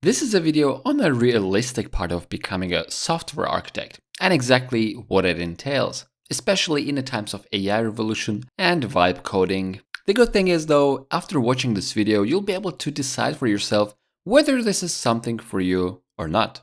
This is a video on the realistic part of becoming a software architect and exactly what it entails, especially in the times of AI revolution and vibe coding. The good thing is though, after watching this video, you'll be able to decide for yourself whether this is something for you or not.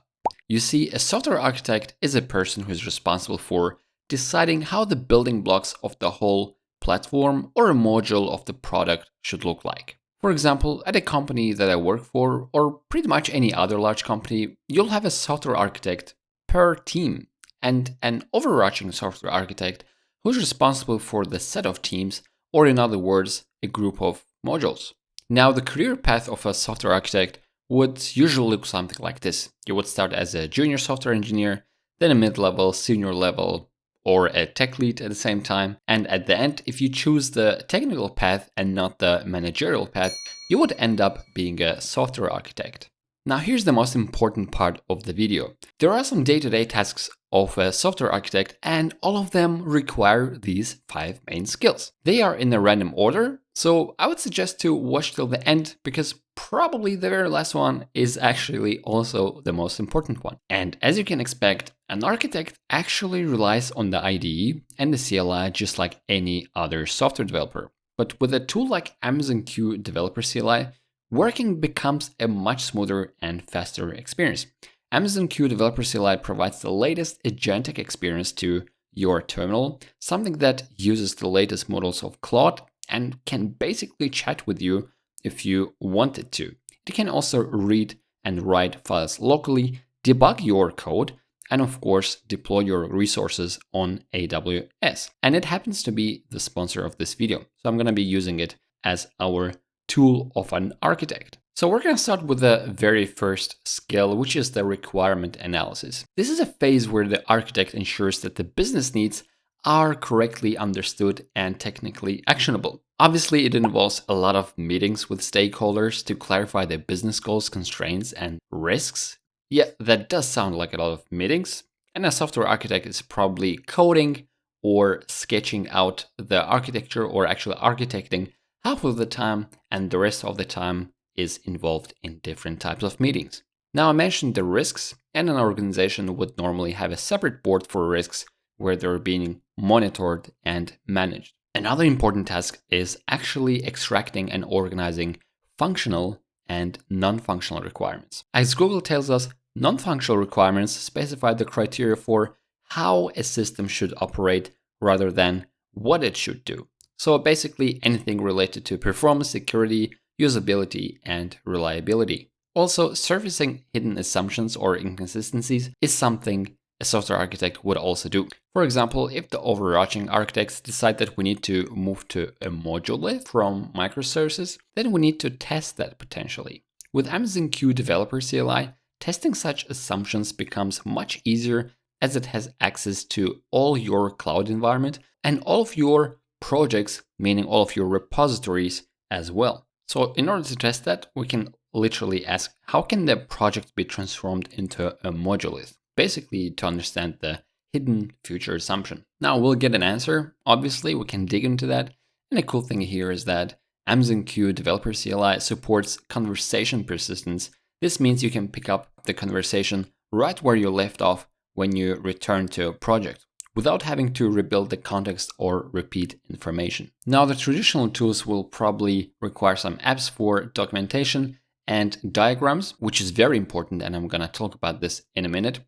You see, a software architect is a person who is responsible for deciding how the building blocks of the whole platform or a module of the product should look like. For example, at a company that I work for, or pretty much any other large company, you'll have a software architect per team and an overarching software architect who's responsible for the set of teams, or in other words, a group of modules. Now, the career path of a software architect would usually look something like this. You would start as a junior software engineer, then a mid-level, senior level, or a tech lead at the same time. And at the end, if you choose the technical path and not the managerial path, you would end up being a software architect. Now here's the most important part of the video. There are some day-to-day tasks of a software architect and all of them require these 5 main skills. They are in a random order, so I would suggest to watch till the end because probably the very last one is actually also the most important one. And as you can expect, an architect actually relies on the IDE and the CLI just like any other software developer. But with a tool like Amazon Q Developer CLI, working becomes a much smoother and faster experience. Amazon Q Developer CLI provides the latest agentic experience to your terminal, something that uses the latest models of Claude and can basically chat with you if you want it to. It can also read and write files locally, debug your code, and of course, deploy your resources on AWS. And it happens to be the sponsor of this video. So I'm going to be using it as our tool of an architect. So we're going to start with the very first skill, which is the requirement analysis. This is a phase where the architect ensures that the business needs are correctly understood and technically actionable. Obviously, it involves a lot of meetings with stakeholders to clarify the business goals, constraints, and risks. Yeah, that does sound like a lot of meetings. And a software architect is probably coding or sketching out the architecture or actually architecting half of the time, and the rest of the time is involved in different types of meetings. Now, I mentioned the risks, and an organization would normally have a separate board for risks where they're being monitored and managed. Another important task is actually extracting and organizing functional and non-functional requirements. As Google tells us, non-functional requirements specify the criteria for how a system should operate rather than what it should do. So basically anything related to performance, security, usability, and reliability. Also, surfacing hidden assumptions or inconsistencies is something a software architect would also do. For example, if the overarching architects decide that we need to move to a module from microservices, then we need to test that potentially. With Amazon Q Developer CLI, testing such assumptions becomes much easier as it has access to all your cloud environment and all of your projects, meaning all of your repositories as well. So in order to test that, we can literally ask, how can the project be transformed into a modulith? Basically to understand the hidden future assumption. Now we'll get an answer. Obviously, we can dig into that. And the cool thing here is that Amazon Q Developer CLI supports conversation persistence. This means you can pick up the conversation right where you left off when you return to a project, without having to rebuild the context or repeat information. Now, the traditional tools will probably require some apps for documentation and diagrams, which is very important, and I'm gonna talk about this in a minute.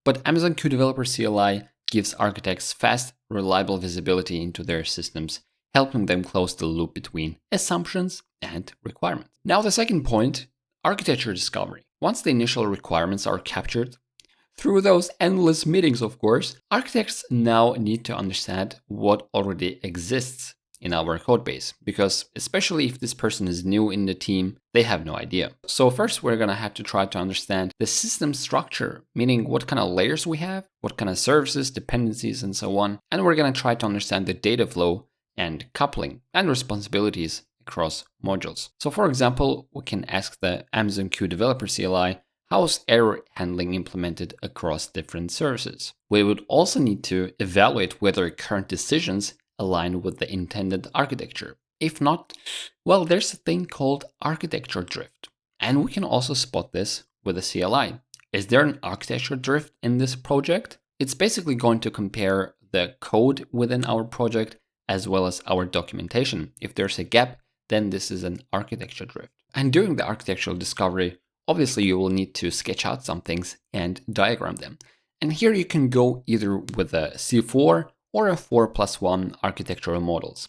But Amazon Q Developer CLI gives architects fast, reliable visibility into their systems, helping them close the loop between assumptions and requirements. Now, the second point, architecture discovery. Once the initial requirements are captured, through those endless meetings, of course, architects now need to understand what already exists in our code base, because especially if this person is new in the team, they have no idea. So first, we're gonna have to try to understand the system structure, meaning what kind of layers we have, what kind of services, dependencies, and so on. And we're gonna try to understand the data flow and coupling and responsibilities across modules. So for example, we can ask the Amazon Q Developer CLI, how is error handling implemented across different services? We would also need to evaluate whether current decisions align with the intended architecture. If not, well, there's a thing called architecture drift. And we can also spot this with the CLI. Is there an architecture drift in this project? It's basically going to compare the code within our project as well as our documentation. If there's a gap, then this is an architecture drift. And during the architectural discovery, obviously you will need to sketch out some things and diagram them. And here you can go either with a C4 or a 4+1 architectural models.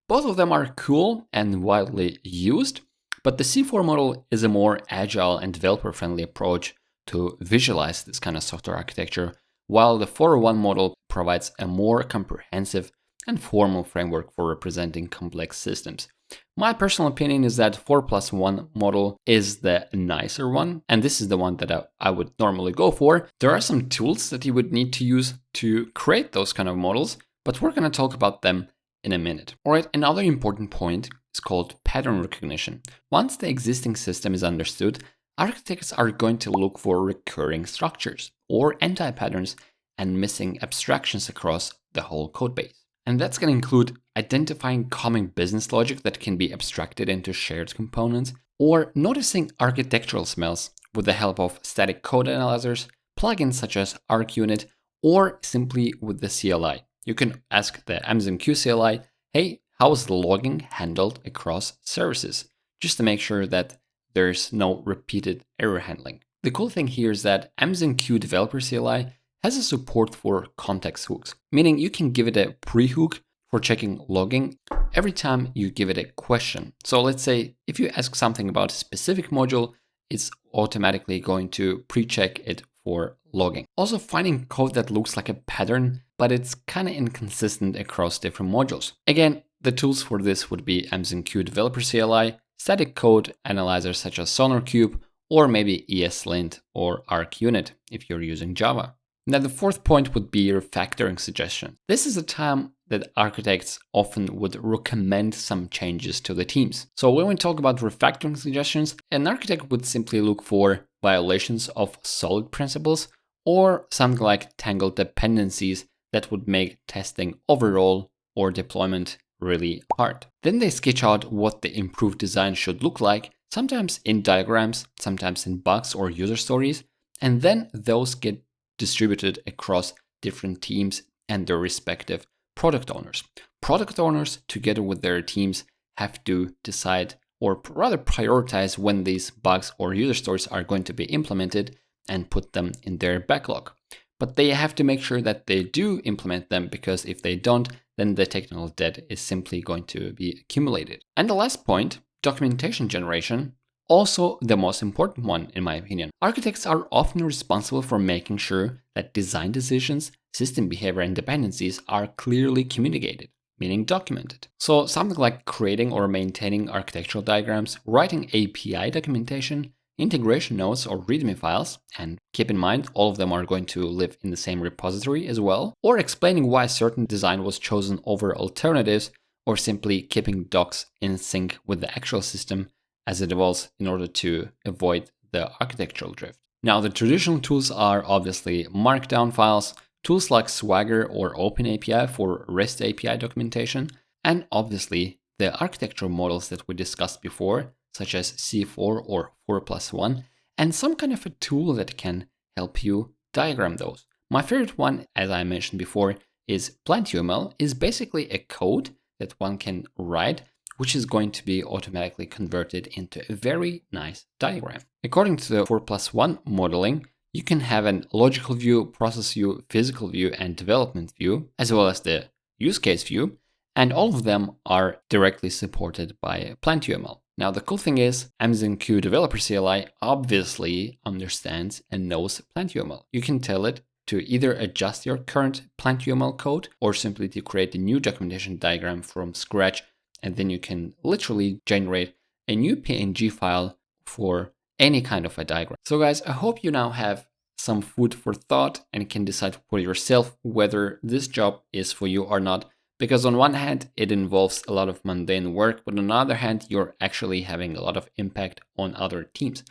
Both of them are cool and widely used, but the C4 model is a more agile and developer-friendly approach to visualize this kind of software architecture, while the 401 model provides a more comprehensive and formal framework for representing complex systems. My personal opinion is that 4+1 model is the nicer one, and this is the one that I would normally go for. There are some tools that you would need to use to create those kind of models, but we're going to talk about them in a minute. All right, another important point is called pattern recognition. Once the existing system is understood, architects are going to look for recurring structures or anti-patterns and missing abstractions across the whole codebase. And that's going to include identifying common business logic that can be abstracted into shared components, or noticing architectural smells with the help of static code analyzers, plugins such as ArcUnit, or simply with the CLI. You can ask the AmazonQ CLI, hey, how is the logging handled across services? Just to make sure that there's no repeated error handling. The cool thing here is that AmazonQ Developer CLI has a support for context hooks, meaning you can give it a pre-hook for checking logging every time you give it a question. So let's say if you ask something about a specific module, it's automatically going to pre-check it for logging. Also, finding code that looks like a pattern, but it's kind of inconsistent across different modules. Again, the tools for this would be AmazonQ Developer CLI, static code analyzers such as SonarQube, or maybe ESLint or ArcUnit if you're using Java. Now, the fourth point would be refactoring suggestion. This is a time that architects often would recommend some changes to the teams. So when we talk about refactoring suggestions, an architect would simply look for violations of solid principles or something like tangled dependencies that would make testing overall or deployment really hard. Then they sketch out what the improved design should look like, sometimes in diagrams, sometimes in bugs or user stories, and then those get distributed across different teams and their respective product owners. Product owners, together with their teams, have to decide or rather prioritize when these bugs or user stories are going to be implemented and put them in their backlog. But they have to make sure that they do implement them, because if they don't, then the technical debt is simply going to be accumulated. And the last point, documentation generation, also the most important one in my opinion. Architects are often responsible for making sure that design decisions, system behavior, and dependencies are clearly communicated, meaning documented. So something like creating or maintaining architectural diagrams, writing API documentation, integration notes or README files, and keep in mind all of them are going to live in the same repository as well, or explaining why a certain design was chosen over alternatives, or simply keeping docs in sync with the actual system as it evolves in order to avoid the architectural drift. Now, the traditional tools are obviously markdown files, tools like Swagger or OpenAPI for REST API documentation, and obviously the architectural models that we discussed before, such as C4 or 4+1, and some kind of a tool that can help you diagram those. My favorite one, as I mentioned before, is PlantUML. Is basically a code that one can write, which is going to be automatically converted into a very nice diagram. According to the 4+1 modeling, you can have an logical view, process view, physical view, and development view, as well as the use case view, and all of them are directly supported by PlantUML. Now, the cool thing is AmazonQ Developer CLI obviously understands and knows PlantUML. You can tell it to either adjust your current PlantUML code or simply to create a new documentation diagram from scratch, and then you can literally generate a new PNG file for any kind of a diagram. So guys, I hope you now have some food for thought and can decide for yourself whether this job is for you or not. Because on one hand, it involves a lot of mundane work, but on the other hand, you're actually having a lot of impact on other teams.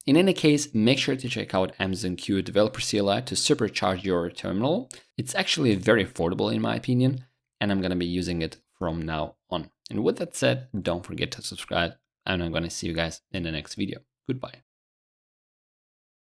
In any case, make sure to check out AmazonQ Developer CLI to supercharge your terminal. It's actually very affordable in my opinion, and I'm going to be using it from now on. And with that said, don't forget to subscribe, and I'm going to see you guys in the next video. Goodbye.